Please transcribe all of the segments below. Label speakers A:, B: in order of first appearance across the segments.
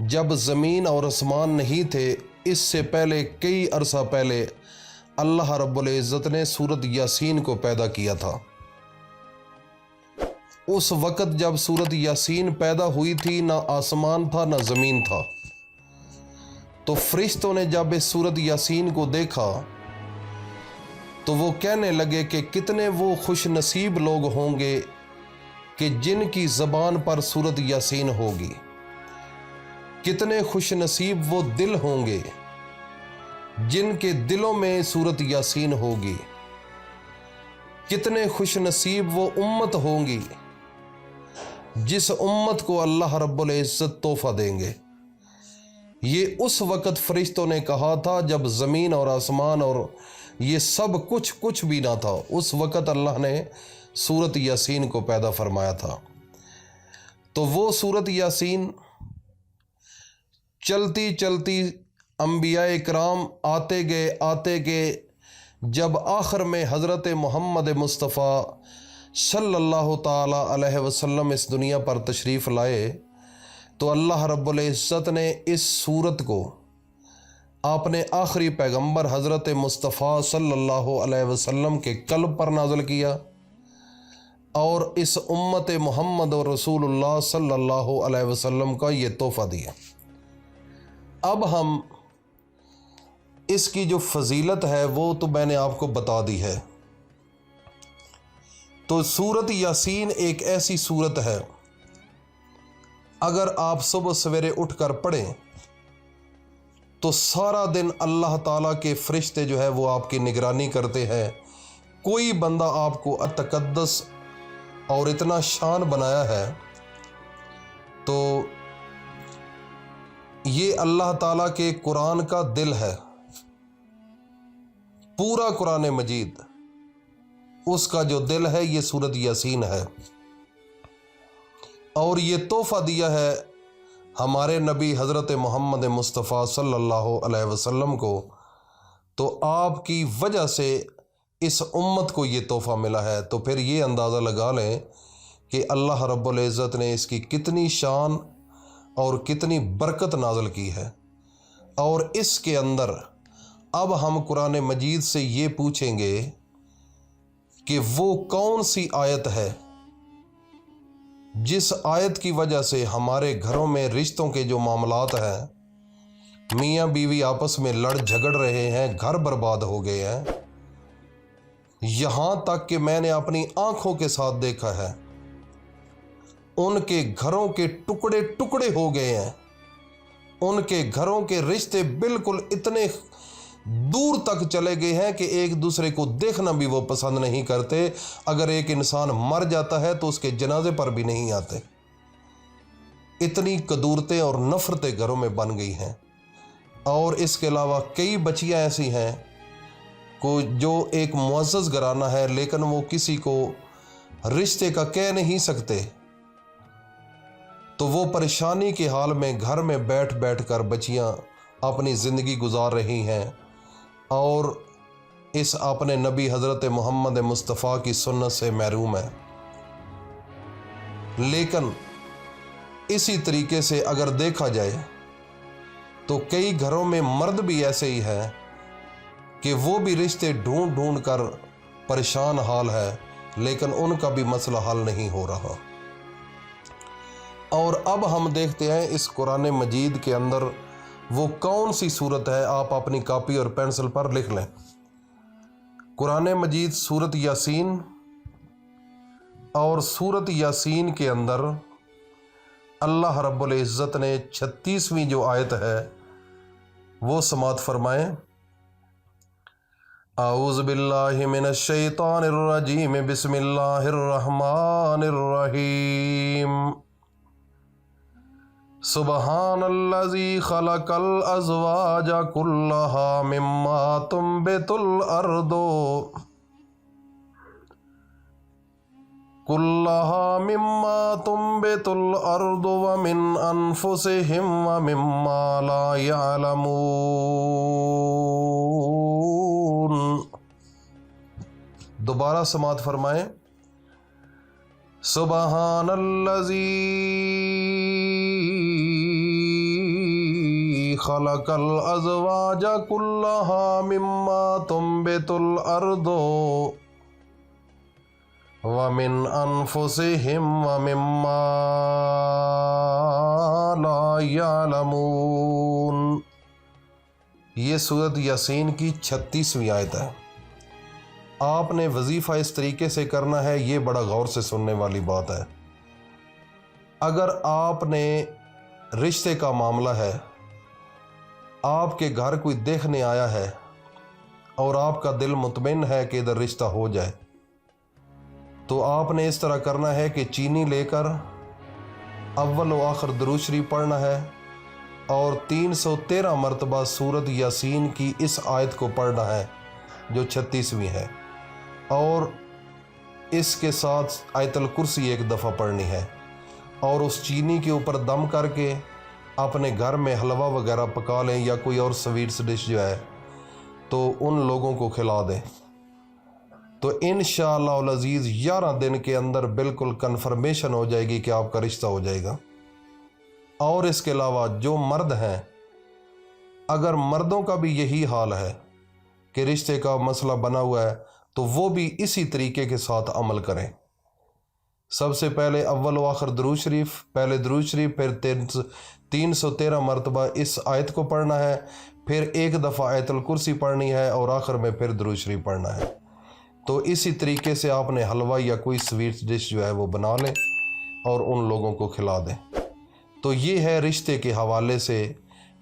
A: جب زمین اور آسمان نہیں تھے، اس سے پہلے کئی عرصہ پہلے اللہ رب العزت نے سورت یاسین کو پیدا کیا تھا۔ اس وقت جب سورت یاسین پیدا ہوئی تھی، نہ آسمان تھا نہ زمین تھا۔ تو فرشتوں نے جب اس سورت یاسین کو دیکھا تو وہ کہنے لگے کہ کتنے وہ خوش نصیب لوگ ہوں گے کہ جن کی زبان پر سورت یاسین ہوگی، کتنے خوش نصیب وہ دل ہوں گے جن کے دلوں میں سورت یاسین ہوگی، کتنے خوش نصیب وہ امت ہوں گی جس امت کو اللہ رب العزت تحفہ دیں گے۔ یہ اس وقت فرشتوں نے کہا تھا جب زمین اور آسمان اور یہ سب کچھ بھی نہ تھا، اس وقت اللہ نے سورت یاسین کو پیدا فرمایا تھا۔ تو وہ سورت یاسین چلتی چلتی انبیاء کرام آتے گئے، جب آخر میں حضرت محمد مصطفیٰ صلی اللہ تعالی علیہ وسلم اس دنیا پر تشریف لائے تو اللہ رب العزت نے اس سورت کو اپنے آخری پیغمبر حضرت مصطفیٰ صلی اللہ علیہ وسلم کے قلب پر نازل کیا اور اس امت محمد و رسول اللہ صلی اللہ علیہ وسلم کا یہ تحفہ دیا۔ اب ہم اس کی جو فضیلت ہے وہ تو میں نے آپ کو بتا دی ہے۔ تو سورت یاسین ایک ایسی سورت ہے، اگر آپ صبح سویرے اٹھ کر پڑھیں تو سارا دن اللہ تعالیٰ کے فرشتے جو ہے وہ آپ کی نگرانی کرتے ہیں۔ کوئی بندہ آپ کو تقدس اور اتنا شان بنایا ہے، تو یہ اللہ تعالیٰ کے قرآن کا دل ہے، پورا قرآن مجید اس کا جو دل ہے یہ سورت یاسین ہے، اور یہ تحفہ دیا ہے ہمارے نبی حضرت محمد مصطفیٰ صلی اللہ علیہ وسلم کو، تو آپ کی وجہ سے اس امت کو یہ تحفہ ملا ہے۔ تو پھر یہ اندازہ لگا لیں کہ اللہ رب العزت نے اس کی کتنی شان اور کتنی برکت نازل کی ہے۔ اور اس کے اندر اب ہم قرآن مجید سے یہ پوچھیں گے کہ وہ کون سی آیت ہے جس آیت کی وجہ سے ہمارے گھروں میں رشتوں کے جو معاملات ہیں، میاں بیوی آپس میں لڑ جھگڑ رہے ہیں، گھر برباد ہو گئے ہیں، یہاں تک کہ میں نے اپنی آنکھوں کے ساتھ دیکھا ہے ان کے گھروں کے ٹکڑے ٹکڑے ہو گئے ہیں، ان کے گھروں کے رشتے بالکل اتنے دور تک چلے گئے ہیں کہ ایک دوسرے کو دیکھنا بھی وہ پسند نہیں کرتے۔ اگر ایک انسان مر جاتا ہے تو اس کے جنازے پر بھی نہیں آتے۔ اتنی کدورتیں اور نفرتیں گھروں میں بن گئی ہیں۔ اور اس کے علاوہ کئی بچیاں ایسی ہیں جو ایک معزز گھرانہ ہے لیکن وہ کسی کو رشتے کا کہہ نہیں سکتے، تو وہ پریشانی کے حال میں گھر میں بیٹھ بیٹھ کر بچیاں اپنی زندگی گزار رہی ہیں اور اس اپنے نبی حضرت محمد مصطفیٰ کی سنت سے محروم ہے۔ لیکن اسی طریقے سے اگر دیکھا جائے تو کئی گھروں میں مرد بھی ایسے ہی ہیں کہ وہ بھی رشتے ڈھونڈ ڈھونڈ کر پریشان حال ہے، لیکن ان کا بھی مسئلہ حل نہیں ہو رہا۔ اور اب ہم دیکھتے ہیں اس قرآن مجید کے اندر وہ کون سی صورت ہے۔ آپ اپنی کاپی اور پینسل پر لکھ لیں۔ قرآن مجید سورت یاسین، اور سورت یاسین کے اندر اللہ رب العزت نے 36ویں جو آیت ہے وہ سماعت فرمائیں۔ اعوذ باللہ من الشیطان الرجیم، بسم اللہ الرحمن الرحیم۔ سبحان الذی خلق الازواج کلہا مما تنبت الارض ومن انفسہم ومما لا یعلمون۔ دوبارہ سماعت فرمائیں۔ سبحان الذی خلق الازواج كلها مما تنبت الارض ومن انفسهم ومما لا يعلمون۔ یہ سورۃ یاسین کی 36ویں آیت ہے۔ آپ نے وظیفہ اس طریقے سے کرنا ہے، یہ بڑا غور سے سننے والی بات ہے۔ اگر آپ نے رشتے کا معاملہ ہے، آپ کے گھر کوئی دیکھنے آیا ہے اور آپ کا دل مطمئن ہے کہ ادھر رشتہ ہو جائے، تو آپ نے اس طرح کرنا ہے کہ چینی لے کر اول و آخر درود شریف پڑھنا ہے اور 313 مرتبہ سورۃ یاسین کی اس آیت کو پڑھنا ہے جو 36ویں ہے، اور اس کے ساتھ آیت الکرسی ایک دفعہ پڑھنی ہے، اور اس چینی کے اوپر دم کر کے اپنے گھر میں حلوہ وغیرہ پکا لیں یا کوئی اور سویٹس ڈش جو ہے تو ان لوگوں کو کھلا دیں، تو انشاءاللہ العزیز 11 دن کے اندر بالکل کنفرمیشن ہو جائے گی کہ آپ کا رشتہ ہو جائے گا۔ اور اس کے علاوہ جو مرد ہیں، اگر مردوں کا بھی یہی حال ہے کہ رشتے کا مسئلہ بنا ہوا ہے تو وہ بھی اسی طریقے کے ساتھ عمل کریں۔ سب سے پہلے اول و آخر درود شریف، پہلے درود شریف، پھر 313 مرتبہ اس آیت کو پڑھنا ہے، پھر ایک دفعہ آیت الکرسی پڑھنی ہے اور آخر میں پھر درود شریف پڑھنا ہے۔ تو اسی طریقے سے آپ نے حلوہ یا کوئی سویٹ ڈش جو ہے وہ بنا لیں اور ان لوگوں کو کھلا دیں۔ تو یہ ہے رشتے کے حوالے سے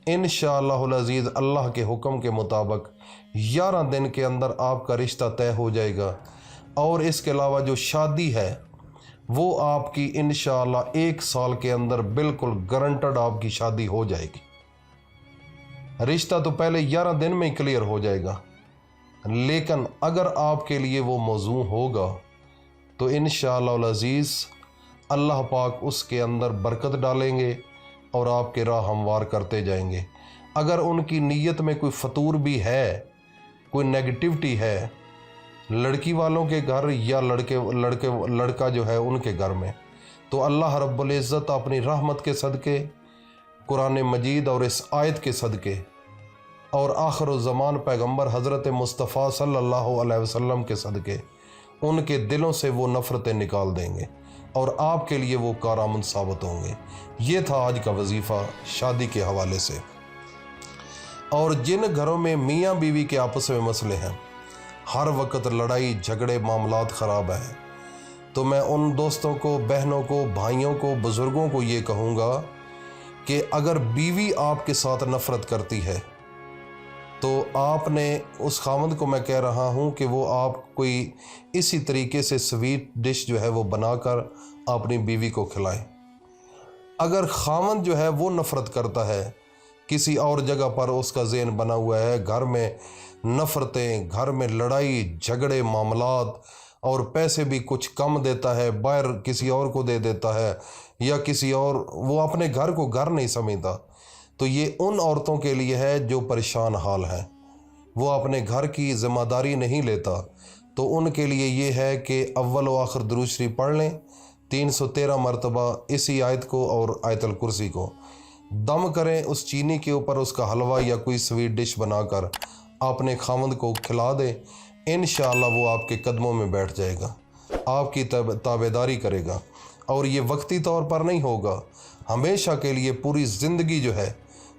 A: انشاءاللہ العزیز اللہ کے حکم کے مطابق 11 دن کے اندر آپ کا رشتہ طے ہو جائے گا، اور اس کے علاوہ جو شادی ہے وہ آپ کی انشاءاللہ 1 سال کے اندر بالکل گارنٹڈ آپ کی شادی ہو جائے گی۔ رشتہ تو پہلے 11 دن میں ہی کلیئر ہو جائے گا، لیکن اگر آپ کے لیے وہ موضوع ہوگا تو انشاءاللہ العزیز اللہ پاک اس کے اندر برکت ڈالیں گے اور آپ کے راہ ہموار کرتے جائیں گے۔ اگر ان کی نیت میں کوئی فطور بھی ہے، کوئی نیگیٹیوٹی ہے لڑکی والوں کے گھر یا لڑکا جو ہے ان کے گھر میں، تو اللہ رب العزت اپنی رحمت کے صدقے، قرآن مجید اور اس آیت کے صدقے اور آخر الزمان پیغمبر حضرت مصطفیٰ صلی اللہ علیہ وسلم کے صدقے ان کے دلوں سے وہ نفرتیں نکال دیں گے اور آپ کے لیے وہ کارآمد ثابت ہوں گے۔ یہ تھا آج کا وظیفہ شادی کے حوالے سے۔ اور جن گھروں میں میاں بیوی کے آپس میں مسئلے ہیں، ہر وقت لڑائی جھگڑے معاملات خراب ہیں، تو میں ان دوستوں کو، بہنوں کو، بھائیوں کو، بزرگوں کو یہ کہوں گا کہ اگر بیوی آپ کے ساتھ نفرت کرتی ہے تو آپ نے اس خاوند کو میں کہہ رہا ہوں کہ وہ آپ کوئی اسی طریقے سے سویٹ ڈش جو ہے وہ بنا کر اپنی بیوی کو کھلائیں۔ اگر خاوند جو ہے وہ نفرت کرتا ہے، کسی اور جگہ پر اس کا ذہن بنا ہوا ہے، گھر میں نفرتیں، گھر میں لڑائی جھگڑے معاملات، اور پیسے بھی کچھ کم دیتا ہے، باہر کسی اور کو دے دیتا ہے، یا کسی اور، وہ اپنے گھر کو گھر نہیں سمجھتا، تو یہ ان عورتوں کے لیے ہے جو پریشان حال ہیں، وہ اپنے گھر کی ذمہ داری نہیں لیتا، تو ان کے لیے یہ ہے کہ اول و آخر درود شریف پڑھ لیں 313 مرتبہ اسی آیت کو اور آیت الکرسی کو، دم کریں اس چینی کے اوپر اس کا حلوہ یا کوئی سویٹ ڈش بنا کر اپنے خاوند کو کھلا دیں، انشاءاللہ وہ آپ کے قدموں میں بیٹھ جائے گا، آپ کی تابعداری کرے گا، اور یہ وقتی طور پر نہیں ہوگا، ہمیشہ کے لیے پوری زندگی جو ہے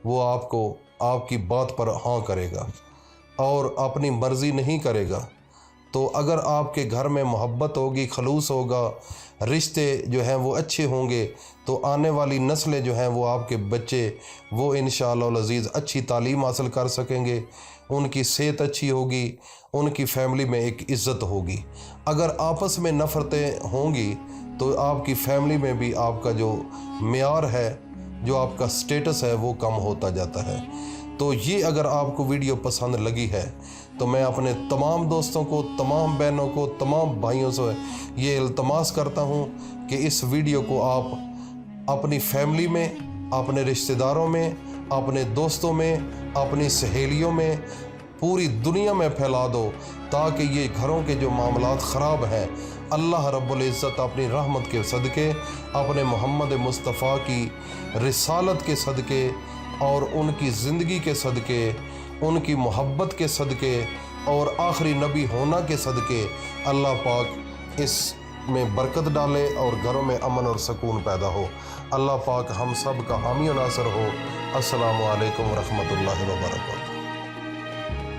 A: وہ آپ کو آپ کی بات پر ہاں کرے گا اور اپنی مرضی نہیں کرے گا۔ تو اگر آپ کے گھر میں محبت ہوگی، خلوص ہوگا، رشتے جو ہیں وہ اچھے ہوں گے، تو آنے والی نسلیں جو ہیں وہ آپ کے بچے وہ انشاءاللہ العزیز اچھی تعلیم حاصل کر سکیں گے، ان کی صحت اچھی ہوگی، ان کی فیملی میں ایک عزت ہوگی۔ اگر آپس میں نفرتیں ہوں گی تو آپ کی فیملی میں بھی آپ کا جو معیار ہے، جو آپ کا سٹیٹس ہے وہ کم ہوتا جاتا ہے۔ تو یہ اگر آپ کو ویڈیو پسند لگی ہے تو میں اپنے تمام دوستوں کو، تمام بہنوں کو، تمام بھائیوں سے یہ التماس کرتا ہوں کہ اس ویڈیو کو آپ اپنی فیملی میں، اپنے رشتہ داروں میں، اپنے دوستوں میں، اپنی سہیلیوں میں، پوری دنیا میں پھیلا دو، تاکہ یہ گھروں کے جو معاملات خراب ہیں اللہ رب العزت اپنی رحمت کے صدقے، اپنے محمد مصطفیٰ کی رسالت کے صدقے اور ان کی زندگی کے صدقے، ان کی محبت کے صدقے اور آخری نبی ہونا کے صدقے اللہ پاک اس میں برکت ڈالے اور گھروں میں امن اور سکون پیدا ہو۔ اللہ پاک ہم سب کا حامی و ناصر ہو۔ السلام علیکم ورحمۃ اللہ وبرکاتہ۔